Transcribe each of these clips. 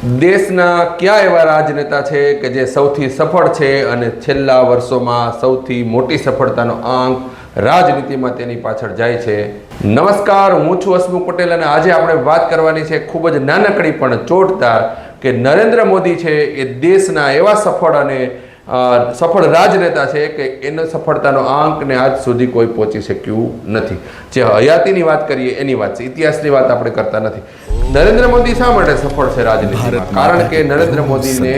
દેશના કયા એવા રાજનેતા છે કે જે સૌથી સફળ છે અને છેલ્લા વર્ષોમાં સૌથી મોટી સફળતાનો આંક રાજનીતિમાં તેની પાછળ જાય છે? નમસ્કાર, હું છું હસમુખ પટેલ અને આજે આપણે વાત કરવાની છે ખૂબ જ નાનકડી પણ ચોટદાર કે નરેન્દ્ર મોદી છે એ દેશના એવા સફળ રાજનેતા છે કે એનો સફળતાનો આંકને આજ સુધી કોઈ પહોંચી શક્યું નથી. જે હયાતીની વાત કરીએ એની વાત છે, ઇતિહાસની વાત આપણે કરતા નથી. નરેન્દ્ર મોદી શા માટે સફળ છે રાજનીતિમાં? કારણ કે નરેન્દ્ર મોદીને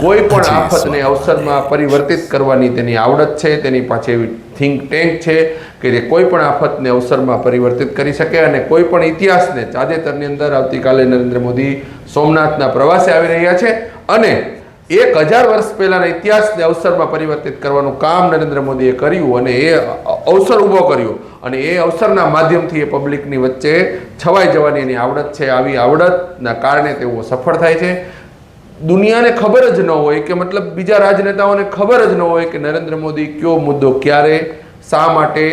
કોઈ પણ આફતને અવસરમાં પરિવર્તિત કરવાની તેની આવડત છે, તેની પાસે એવી થિંક ટેન્ક છે કે જે કોઈ પણ આફતને અવસરમાં પરિવર્તિત કરી શકે અને કોઈ પણ ઇતિહાસને તાજેતરની અંદર આવતીકાલે નરેન્દ્ર મોદી સોમનાથના પ્રવાસે આવી રહ્યા છે અને 1000 વર્ષ પહેલાના ઇતિહાસને અવસરમાં પરિવર્તિત કરવાનું કામ નરેન્દ્ર મોદીએ કર્યું અને એ અવસર ઊભો કર્યો અને એ અવસરના માધ્યમથી એ પબ્લિકની વચ્ચે છવાઈ જવાની એની આવડત છે. આવી આવડતના કારણે તેઓ સફળ થાય છે. દુનિયાને ખબર જ ન હોય કે મતલબ બીજા રાજનેતાઓને ખબર જ ન હોય કે નરેન્દ્ર મોદી કયો મુદ્દો ક્યારે, શા માટે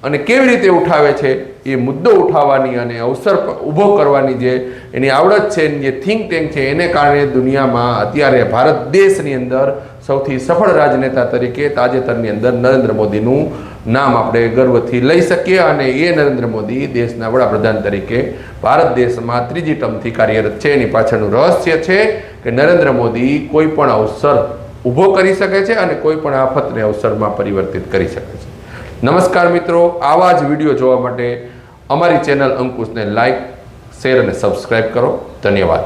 અને કેવી રીતે ઉઠાવે છે. એ મુદ્દો ઉઠાવવાની અને અવસર ઊભો કરવાની જે એની આવડત છે, જે થિંક ટેન્ક છે, એને કારણે દુનિયામાં અત્યારે ભારત દેશની અંદર સૌથી સફળ રાજનેતા તરીકે તાજેતરની અંદર નરેન્દ્ર મોદીનું નામ આપણે ગર્વથી લઈ શકીએ અને એ નરેન્દ્ર મોદી દેશના વડાપ્રધાન તરીકે ભારત દેશમાં ત્રીજી ટર્મથી કાર્યરત છે. એની પાછળનું રહસ્ય છે કે નરેન્દ્ર મોદી કોઈ પણ અવસર ઊભો કરી શકે છે અને કોઈ પણ આફતને અવસરમાં પરિવર્તિત કરી શકે છે. નમસ્કાર મિત્રો, આવા જ વિડીયો જોવા માટે અમારી ચેનલ અંકુશને લાઈક, શેર અને સબસ્ક્રાઈબ કરો. ધન્યવાદ.